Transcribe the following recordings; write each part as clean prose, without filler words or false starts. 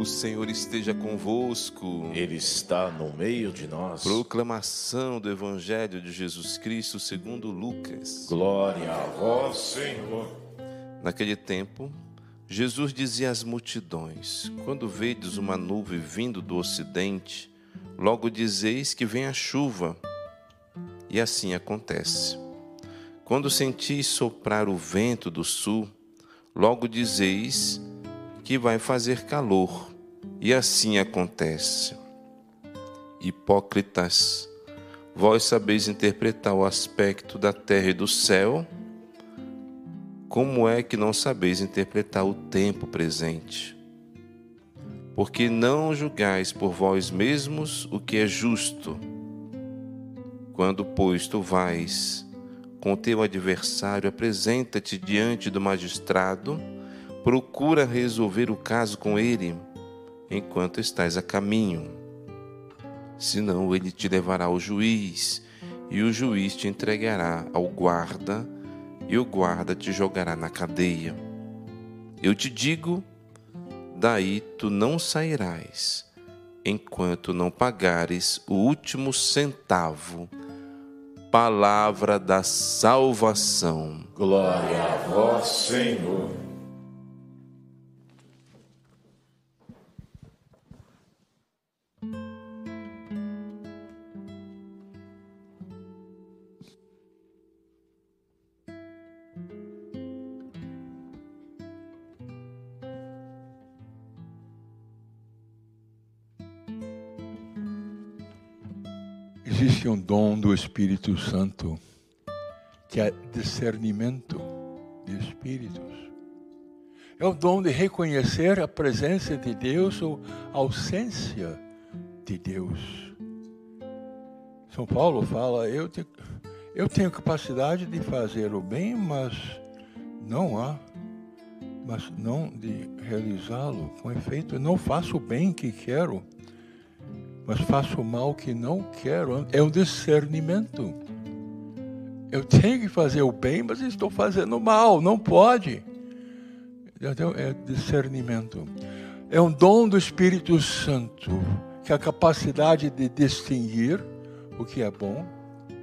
O Senhor esteja convosco. Ele está no meio de nós. Proclamação do Evangelho de Jesus Cristo segundo Lucas. Glória a vós, Senhor. Naquele tempo, Jesus dizia às multidões: quando vedes uma nuvem vindo do ocidente, logo dizeis que vem a chuva. E assim acontece. Quando sentis soprar o vento do sul, logo dizeis que vai fazer calor, e assim acontece. Hipócritas, vós sabeis interpretar o aspecto da terra e do céu, como é que não sabeis interpretar o tempo presente? Porque não julgais por vós mesmos o que é justo. Quando, pois, tu vais com teu adversário, apresenta-te diante do magistrado, procura resolver o caso com ele, enquanto estás a caminho. Senão ele te levará ao juiz, e o juiz te entregará ao guarda, e o guarda te jogará na cadeia. Eu te digo, daí tu não sairás, enquanto não pagares o último centavo. Palavra da salvação. Glória a vós, Senhor. Existe um dom do Espírito Santo, que é discernimento de espíritos. É o dom de reconhecer a presença de Deus ou a ausência de Deus. São Paulo fala, eu tenho capacidade de fazer o bem, mas não de realizá-lo. Com efeito, eu não faço o bem que quero, mas faço o mal que não quero. É um discernimento. Eu tenho que fazer o bem, mas estou fazendo o mal. Não pode. Então, é discernimento. É um dom do Espírito Santo, que é a capacidade de distinguir o que é bom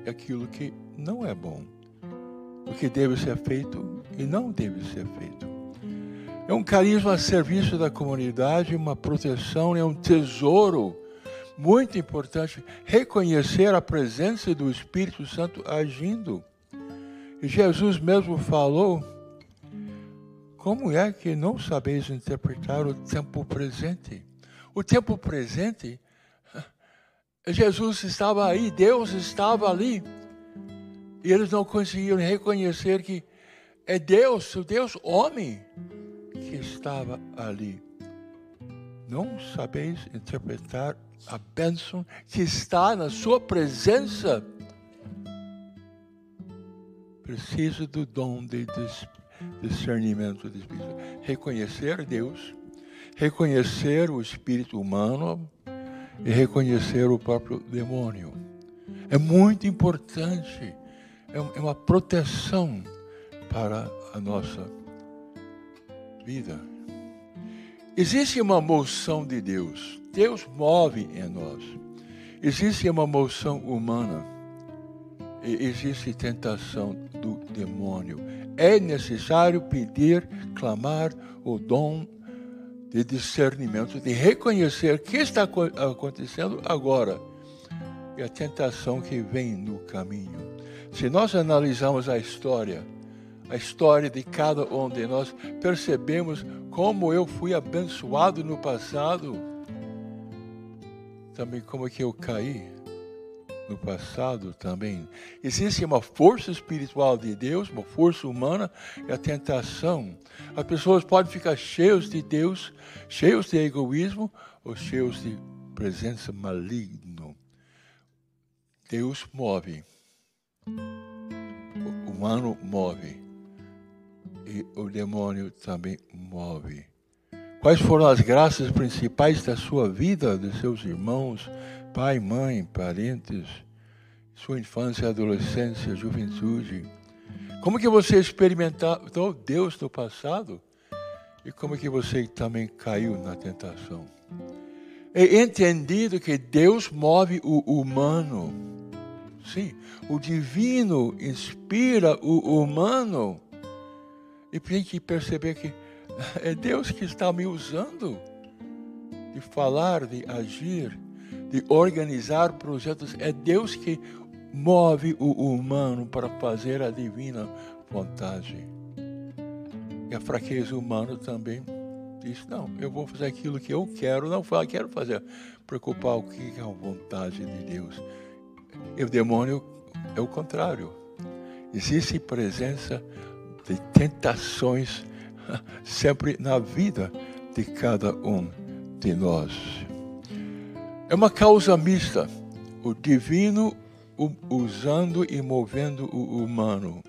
e aquilo que não é bom. O que deve ser feito e não deve ser feito. É um carisma a serviço da comunidade, uma proteção, é um tesouro muito importante reconhecer a presença do Espírito Santo agindo. E Jesus mesmo falou, como é que não sabeis interpretar o tempo presente? O tempo presente, Jesus estava aí, Deus estava ali. E eles não conseguiram reconhecer que é Deus, o Deus homem, que estava ali. Não sabeis interpretar a bênção que está na sua presença. Precisa do dom de discernimento do Espírito. Reconhecer Deus, reconhecer o espírito humano e reconhecer o próprio demônio. É muito importante. É uma proteção para a nossa vida. Existe uma moção de Deus. Deus move em nós. Existe uma moção humana. E existe tentação do demônio. É necessário pedir, clamar o dom de discernimento, de reconhecer o que está acontecendo agora. E a tentação que vem no caminho. Se nós analisarmos a história de cada um de nós, percebemos como eu fui abençoado no passado, também como que eu caí no passado também. Existe uma força espiritual de Deus, uma força humana e a tentação. As pessoas podem ficar cheias de Deus, cheios de egoísmo ou cheios de presença maligna. Deus move. O humano move. E o demônio também move. Quais foram as graças principais da sua vida, dos seus irmãos, pai, mãe, parentes, sua infância, adolescência, juventude? Como que você experimentou Deus no passado? E como é que você também caiu na tentação? É entendido que Deus move o humano. Sim, o divino inspira o humano. E tem que perceber que é Deus que está me usando de falar, de agir, de organizar projetos. É Deus que move o humano para fazer a divina vontade. E a fraqueza humana também diz, não, eu vou fazer aquilo que eu quero, não quero fazer, preocupar o que é a vontade de Deus. E o demônio é o contrário. Existe presença de tentações sempre na vida de cada um de nós. É uma causa mista, o divino usando e movendo o humano,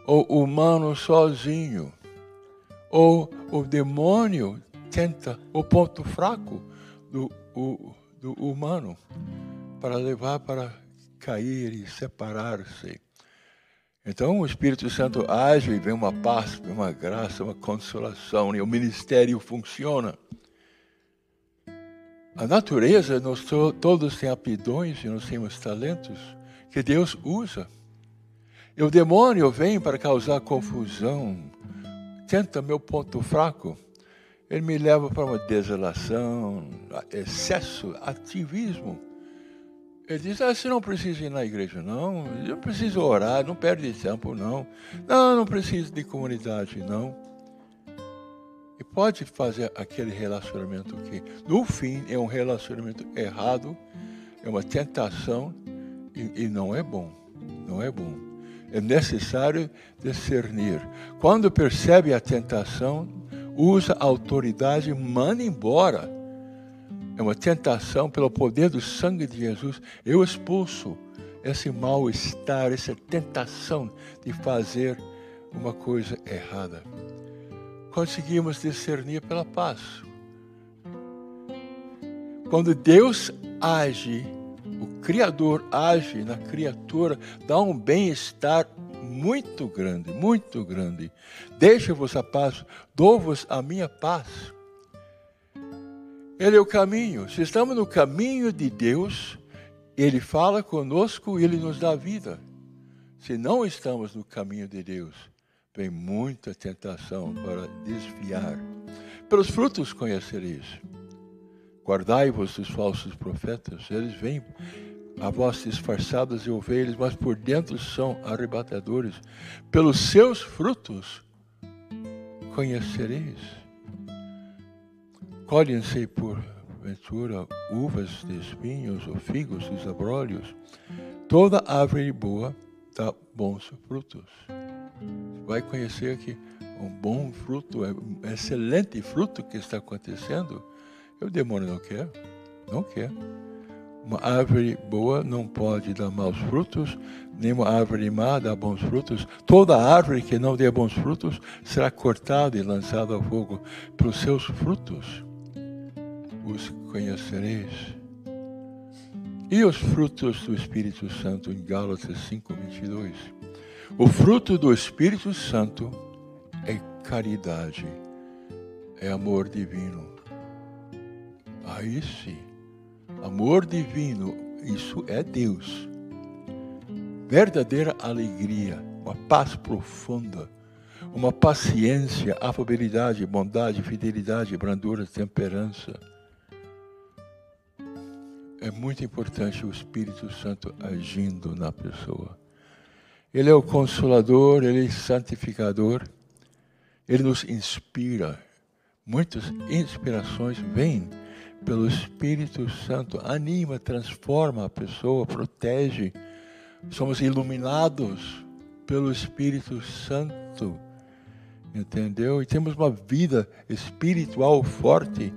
ou o humano sozinho, ou o demônio tenta o ponto fraco do humano para levar para cair e separar-se. Então o Espírito Santo age e vem uma paz, vem uma graça, uma consolação, e o ministério funciona. A natureza, nós todos temos aptidões e nós temos talentos que Deus usa. E o demônio vem para causar confusão, tenta meu ponto fraco. Ele me leva para uma desolação, excesso, ativismo. Ele diz, você não precisa ir na igreja, não. Não precisa orar, não perde tempo, não. Não precisa de comunidade, não. E pode fazer aquele relacionamento que, no fim, é um relacionamento errado, é uma tentação e não é bom. Não é bom. É necessário discernir. Quando percebe a tentação, usa a autoridade, manda embora. É uma tentação pelo poder do sangue de Jesus. Eu expulso esse mal-estar, essa tentação de fazer uma coisa errada. Conseguimos discernir pela paz. Quando Deus age, o Criador age na criatura, dá um bem-estar muito grande, muito grande. Deixa-vos a paz, dou-vos a minha paz. Ele é o caminho. Se estamos no caminho de Deus, Ele fala conosco, Ele nos dá vida. Se não estamos no caminho de Deus, vem muita tentação para desviar. Pelos frutos conhecereis. Guardai-vos dos falsos profetas. Eles vêm a vós disfarçadas de ovelhas, mas por dentro são arrebatadores. Pelos seus frutos conhecereis. Colhem-se porventura uvas de espinhos ou figos dos abrolhos. Toda árvore boa dá bons frutos. Vai conhecer que um bom fruto, um excelente fruto que está acontecendo, o demônio não quer. Não quer. Uma árvore boa não pode dar maus frutos, nem uma árvore má dá bons frutos. Toda árvore que não dê bons frutos será cortada e lançada ao fogo. Pelos seus frutos os conhecereis. E os frutos do Espírito Santo em Gálatas 5:22. O fruto do Espírito Santo é caridade, é amor divino. Aí sim, amor divino, isso é Deus. Verdadeira alegria, uma paz profunda, uma paciência, afabilidade, bondade, fidelidade, brandura, temperança. É muito importante o Espírito Santo agindo na pessoa. Ele é o Consolador, Ele é o Santificador. Ele nos inspira. Muitas inspirações vêm pelo Espírito Santo. Anima, transforma a pessoa, protege. Somos iluminados pelo Espírito Santo. Entendeu? E temos uma vida espiritual forte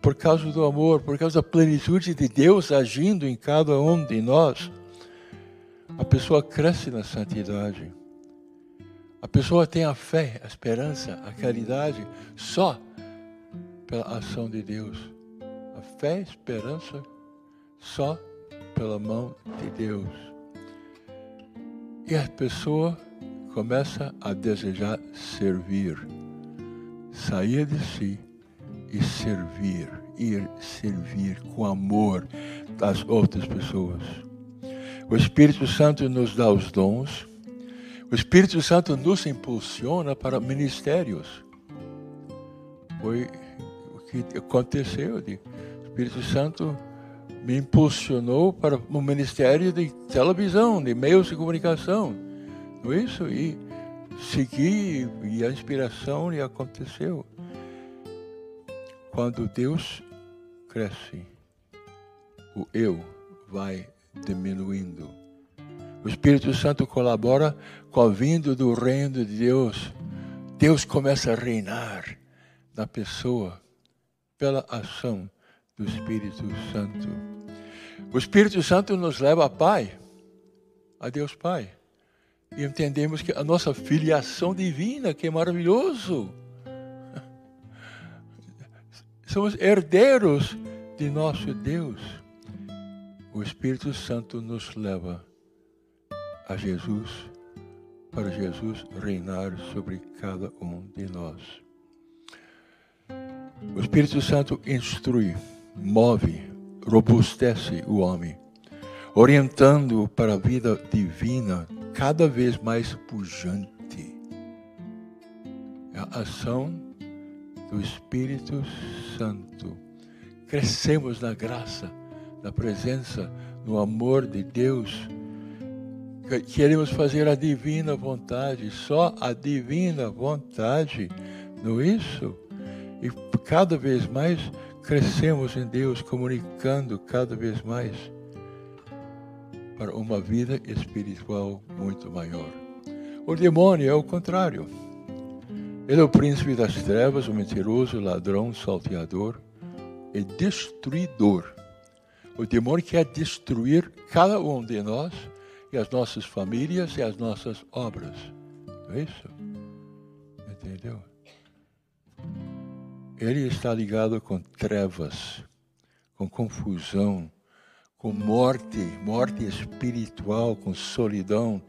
por causa do amor, por causa da plenitude de Deus agindo em cada um de nós. A pessoa cresce na santidade. A pessoa tem a fé, a esperança, a caridade só pela ação de Deus. A fé, a esperança só pela mão de Deus. E a pessoa começa a desejar servir. sair de si e ir servir com amor as outras pessoas. O Espírito Santo nos dá os dons. O Espírito Santo nos impulsiona para ministérios. Foi o que aconteceu. O Espírito Santo me impulsionou para o ministério de televisão, de meios de comunicação. Não é isso? E segui, e a inspiração lhe aconteceu. Quando Deus cresce, o eu vai diminuindo. O Espírito Santo colabora com a vinda do reino de Deus. Deus começa a reinar na pessoa pela ação do Espírito Santo. O Espírito Santo nos leva a Pai, a Deus Pai. E entendemos que a nossa filiação divina, que é maravilhoso. Somos herdeiros de nosso Deus. O Espírito Santo nos leva a Jesus, para Jesus reinar sobre cada um de nós. O Espírito Santo instrui, move, robustece o homem, orientando-o para a vida divina cada vez mais pujante. É a ação do Espírito Santo. Crescemos na graça, na presença, no amor de Deus. Queremos fazer a divina vontade, só a divina vontade, não é isso? E cada vez mais crescemos em Deus, comunicando cada vez mais para uma vida espiritual muito maior. O demônio é o contrário. Ele é o príncipe das trevas, o mentiroso, ladrão, salteador e destruidor. O demônio quer destruir cada um de nós e as nossas famílias e as nossas obras. Não é isso? Entendeu? Ele está ligado com trevas, com confusão, com morte espiritual, com solidão,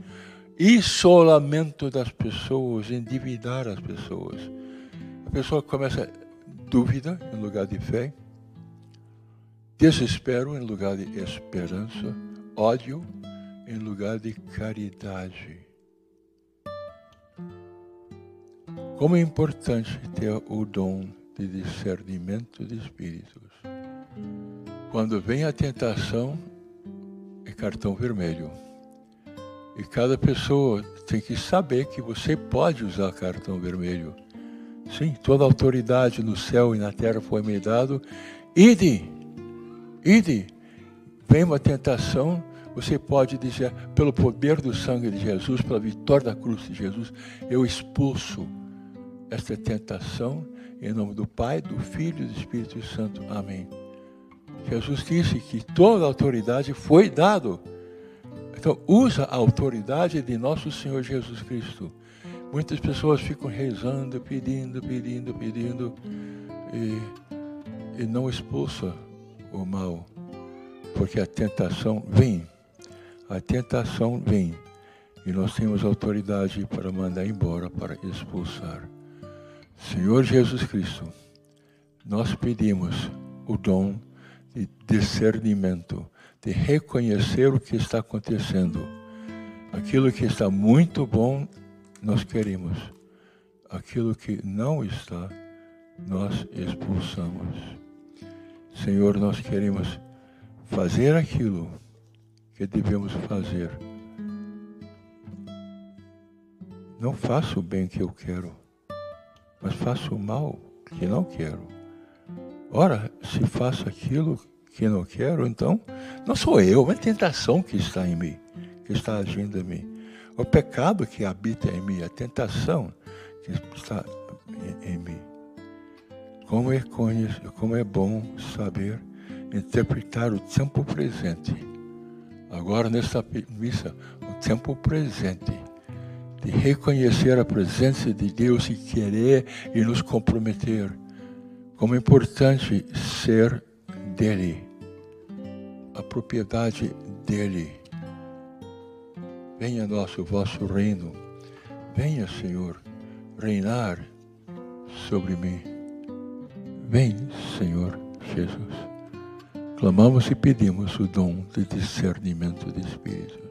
isolamento das pessoas, endividar as pessoas. A pessoa começa dúvida em lugar de fé, desespero em lugar de esperança, ódio em lugar de caridade. Como é importante ter o dom de discernimento de espíritos. Quando vem a tentação, é cartão vermelho. E cada pessoa tem que saber que você pode usar cartão vermelho. Sim, toda a autoridade no céu e na terra foi me dado. Ide. Vem uma tentação, você pode dizer, pelo poder do sangue de Jesus, pela vitória da cruz de Jesus, eu expulso esta tentação em nome do Pai, do Filho e do Espírito Santo. Amém. Jesus disse que toda a autoridade foi dada. Então, usa a autoridade de nosso Senhor Jesus Cristo. Muitas pessoas ficam rezando, pedindo, e não expulsa o mal, porque a tentação vem. A tentação vem. E nós temos autoridade para mandar embora, para expulsar. Senhor Jesus Cristo, nós pedimos o dom de discernimento, de reconhecer o que está acontecendo. Aquilo que está muito bom, nós queremos. Aquilo que não está, nós expulsamos. Senhor, nós queremos fazer aquilo que devemos fazer. Não faço o bem que eu quero, mas faço o mal que não quero. Ora, se faço aquilo que não quero, então não sou eu, é uma tentação que está em mim, que está agindo em mim. O pecado que habita em mim, a tentação que está em mim. Como é bom saber interpretar o tempo presente. Agora, nesta missa, o tempo presente, de reconhecer a presença de Deus e querer e nos comprometer. Como é importante ser dele, a propriedade dele. Venha vosso reino. Venha, Senhor, reinar sobre mim. Vem, Senhor Jesus. Clamamos e pedimos o dom de discernimento de espíritos.